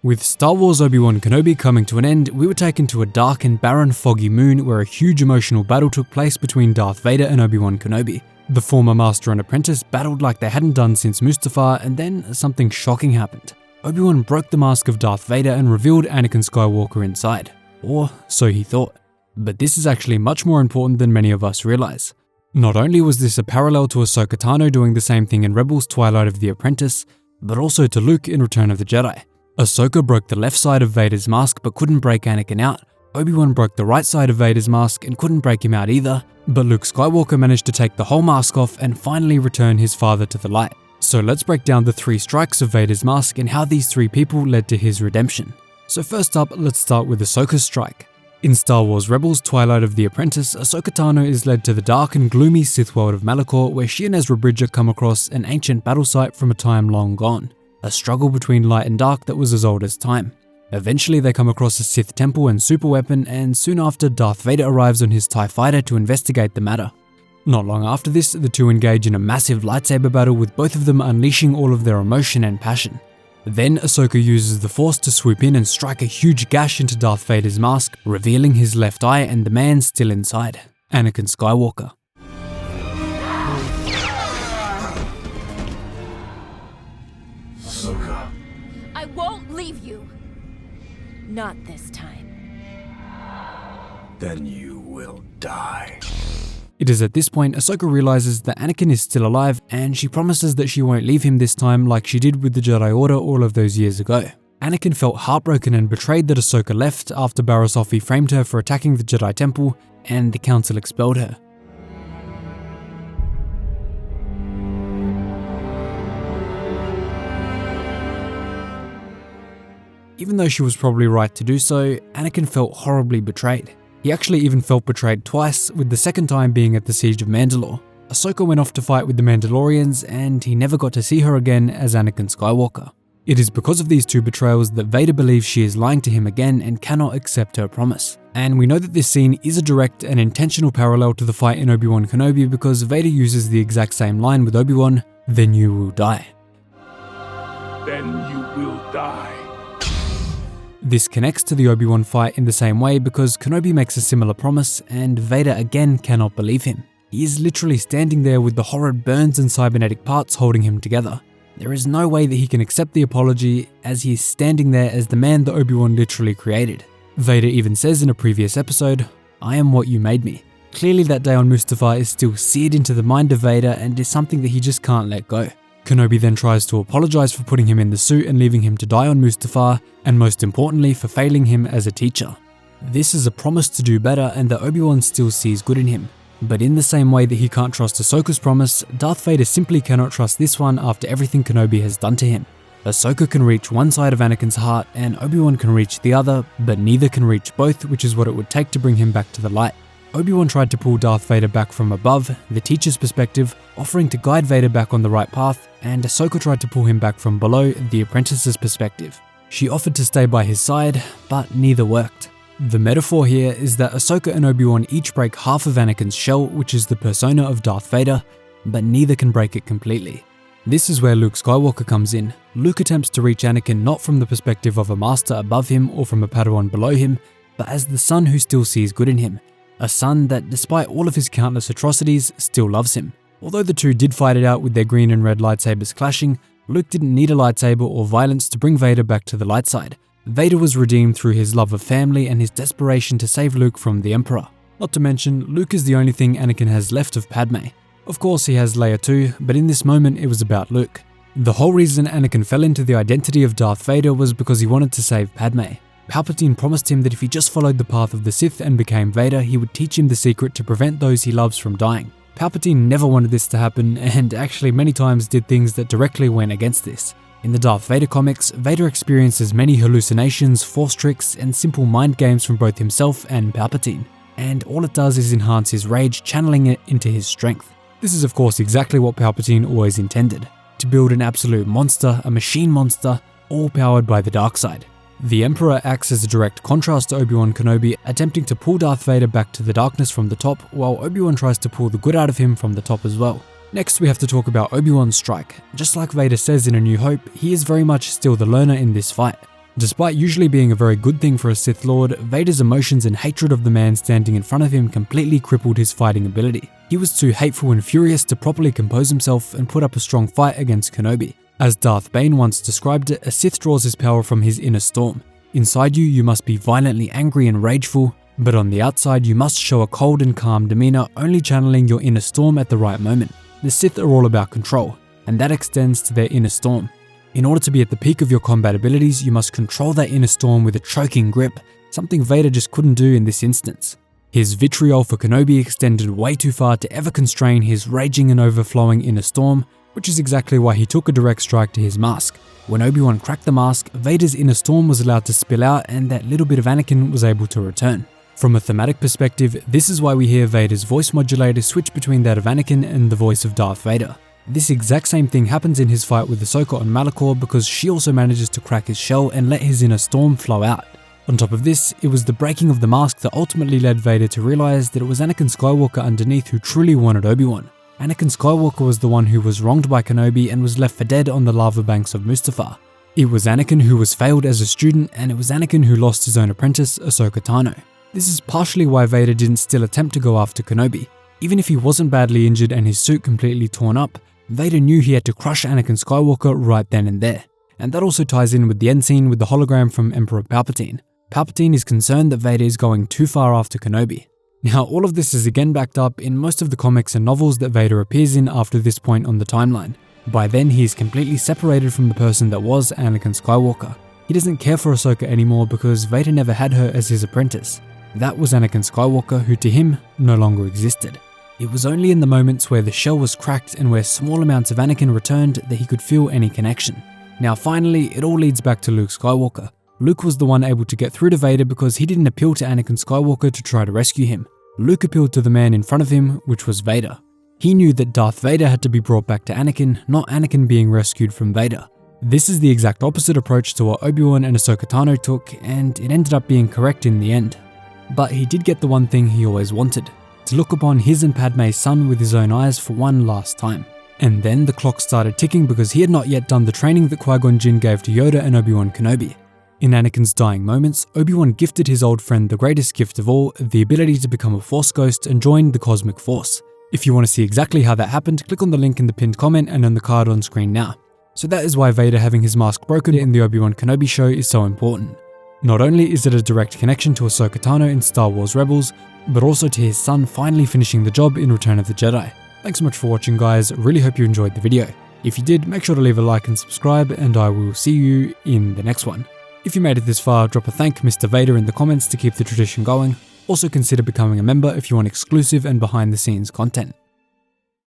With Star Wars Obi-Wan Kenobi coming to an end, we were taken to a dark and barren foggy moon where a huge emotional battle took place between Darth Vader and Obi-Wan Kenobi. The former master and apprentice battled like they hadn't done since Mustafar, and then something shocking happened. Obi-Wan broke the mask of Darth Vader and revealed Anakin Skywalker inside. Or so he thought. But this is actually much more important than many of us realize. Not only was this a parallel to Ahsoka Tano doing the same thing in Rebels Twilight of the Apprentice, but also to Luke in Return of the Jedi. Ahsoka broke the left side of Vader's mask but couldn't break Anakin out. Obi-Wan broke the right side of Vader's mask and couldn't break him out either, but Luke Skywalker managed to take the whole mask off and finally return his father to the light. So let's break down the 3 strikes of Vader's mask and how these 3 people led to his redemption. So first up, let's start with Ahsoka's strike. In Star Wars Rebels Twilight of the Apprentice, Ahsoka Tano is led to the dark and gloomy Sith world of Malachor, where she and Ezra Bridger come across an ancient battle site from a time long gone. A struggle between light and dark that was as old as time. Eventually they come across a Sith temple and superweapon, and soon after Darth Vader arrives on his TIE fighter to investigate the matter. Not long after this, the two engage in a massive lightsaber battle with both of them unleashing all of their emotion and passion. Then Ahsoka uses the Force to swoop in and strike a huge gash into Darth Vader's mask, revealing his left eye and the man still inside, Anakin Skywalker. Ahsoka. I won't leave you. Not this time. Then you will die. It is at this point Ahsoka realizes that Anakin is still alive, and she promises that she won't leave him this time like she did with the Jedi Order all of those years ago. Anakin felt heartbroken and betrayed that Ahsoka left after Barriss Offee framed her for attacking the Jedi Temple, and the Council expelled her. Even though she was probably right to do so, Anakin felt horribly betrayed. He actually even felt betrayed twice, with the second time being at the Siege of Mandalore. Ahsoka went off to fight with the Mandalorians, and he never got to see her again as Anakin Skywalker. It is because of these 2 betrayals that Vader believes she is lying to him again and cannot accept her promise. And we know that this scene is a direct and intentional parallel to the fight in Obi-Wan Kenobi, because Vader uses the exact same line with Obi-Wan, "Then you will die." Then you will die. This connects to the Obi-Wan fight in the same way because Kenobi makes a similar promise and Vader again cannot believe him. He is literally standing there with the horrid burns and cybernetic parts holding him together. There is no way that he can accept the apology, as he is standing there as the man that Obi-Wan literally created. Vader even says in a previous episode, "I am what you made me." Clearly that day on Mustafar is still seared into the mind of Vader and is something that he just can't let go. Kenobi then tries to apologize for putting him in the suit and leaving him to die on Mustafar, and most importantly for failing him as a teacher. This is a promise to do better and that Obi-Wan still sees good in him. But in the same way that he can't trust Ahsoka's promise, Darth Vader simply cannot trust this one after everything Kenobi has done to him. Ahsoka can reach one side of Anakin's heart and Obi-Wan can reach the other, but neither can reach both, which is what it would take to bring him back to the light. Obi-Wan tried to pull Darth Vader back from above, the teacher's perspective, offering to guide Vader back on the right path, and Ahsoka tried to pull him back from below, the apprentice's perspective. She offered to stay by his side, but neither worked. The metaphor here is that Ahsoka and Obi-Wan each break half of Anakin's shell, which is the persona of Darth Vader, but neither can break it completely. This is where Luke Skywalker comes in. Luke attempts to reach Anakin not from the perspective of a master above him or from a Padawan below him, but as the son who still sees good in him. A son that, despite all of his countless atrocities, still loves him. Although the two did fight it out with their green and red lightsabers clashing, Luke didn't need a lightsaber or violence to bring Vader back to the light side. Vader was redeemed through his love of family and his desperation to save Luke from the Emperor. Not to mention, Luke is the only thing Anakin has left of Padme. Of course he has Leia too, but in this moment it was about Luke. The whole reason Anakin fell into the identity of Darth Vader was because he wanted to save Padme. Palpatine promised him that if he just followed the path of the Sith and became Vader, he would teach him the secret to prevent those he loves from dying. Palpatine never wanted this to happen, and actually many times did things that directly went against this. In the Darth Vader comics, Vader experiences many hallucinations, force tricks, and simple mind games from both himself and Palpatine, and all it does is enhance his rage, channeling it into his strength. This is of course exactly what Palpatine always intended, to build an absolute monster, a machine monster, all powered by the dark side. The Emperor acts as a direct contrast to Obi-Wan Kenobi, attempting to pull Darth Vader back to the darkness from the top, while Obi-Wan tries to pull the good out of him from the top as well. Next we have to talk about Obi-Wan's strike. Just like Vader says in A New Hope, he is very much still the learner in this fight. Despite usually being a very good thing for a Sith Lord, Vader's emotions and hatred of the man standing in front of him completely crippled his fighting ability. He was too hateful and furious to properly compose himself and put up a strong fight against Kenobi. As Darth Bane once described it, a Sith draws his power from his inner storm. Inside you, you must be violently angry and rageful, but on the outside you must show a cold and calm demeanor, only channeling your inner storm at the right moment. The Sith are all about control, and that extends to their inner storm. In order to be at the peak of your combat abilities, you must control that inner storm with a choking grip, something Vader just couldn't do in this instance. His vitriol for Kenobi extended way too far to ever constrain his raging and overflowing inner storm, which is exactly why he took a direct strike to his mask. When Obi-Wan cracked the mask, Vader's inner storm was allowed to spill out and that little bit of Anakin was able to return. From a thematic perspective, this is why we hear Vader's voice modulator switch between that of Anakin and the voice of Darth Vader. This exact same thing happens in his fight with Ahsoka on Malachor because she also manages to crack his shell and let his inner storm flow out. On top of this, it was the breaking of the mask that ultimately led Vader to realize that it was Anakin Skywalker underneath who truly wanted Obi-Wan. Anakin Skywalker was the one who was wronged by Kenobi and was left for dead on the lava banks of Mustafar. It was Anakin who was failed as a student, and it was Anakin who lost his own apprentice, Ahsoka Tano. This is partially why Vader didn't still attempt to go after Kenobi. Even if he wasn't badly injured and his suit completely torn up, Vader knew he had to crush Anakin Skywalker right then and there. And that also ties in with the end scene with the hologram from Emperor Palpatine. Palpatine is concerned that Vader is going too far after Kenobi. Now, all of this is again backed up in most of the comics and novels that Vader appears in after this point on the timeline. By then, he is completely separated from the person that was Anakin Skywalker. He doesn't care for Ahsoka anymore because Vader never had her as his apprentice. That was Anakin Skywalker, who to him no longer existed. It was only in the moments where the shell was cracked and where small amounts of Anakin returned that he could feel any connection. Now finally, it all leads back to Luke Skywalker. Luke was the one able to get through to Vader because he didn't appeal to Anakin Skywalker to try to rescue him. Luke appealed to the man in front of him, which was Vader. He knew that Darth Vader had to be brought back to Anakin, not Anakin being rescued from Vader. This is the exact opposite approach to what Obi-Wan and Ahsoka Tano took, and it ended up being correct in the end. But he did get the one thing he always wanted: to look upon his and Padme's son with his own eyes for one last time. And then the clock started ticking because he had not yet done the training that Qui-Gon Jinn gave to Yoda and Obi-Wan Kenobi. In Anakin's dying moments, Obi-Wan gifted his old friend the greatest gift of all, the ability to become a Force ghost and join the Cosmic Force. If you want to see exactly how that happened, click on the link in the pinned comment and on the card on screen now. So that is why Vader having his mask broken in the Obi-Wan Kenobi show is so important. Not only is it a direct connection to Ahsoka Tano in Star Wars Rebels, but also to his son finally finishing the job in Return of the Jedi. Thanks so much for watching, guys. Really hope you enjoyed the video. If you did, make sure to leave a like and subscribe, and I will see you in the next one. If you made it this far, drop a thank Mr. Vader in the comments to keep the tradition going. Also consider becoming a member if you want exclusive and behind the scenes content.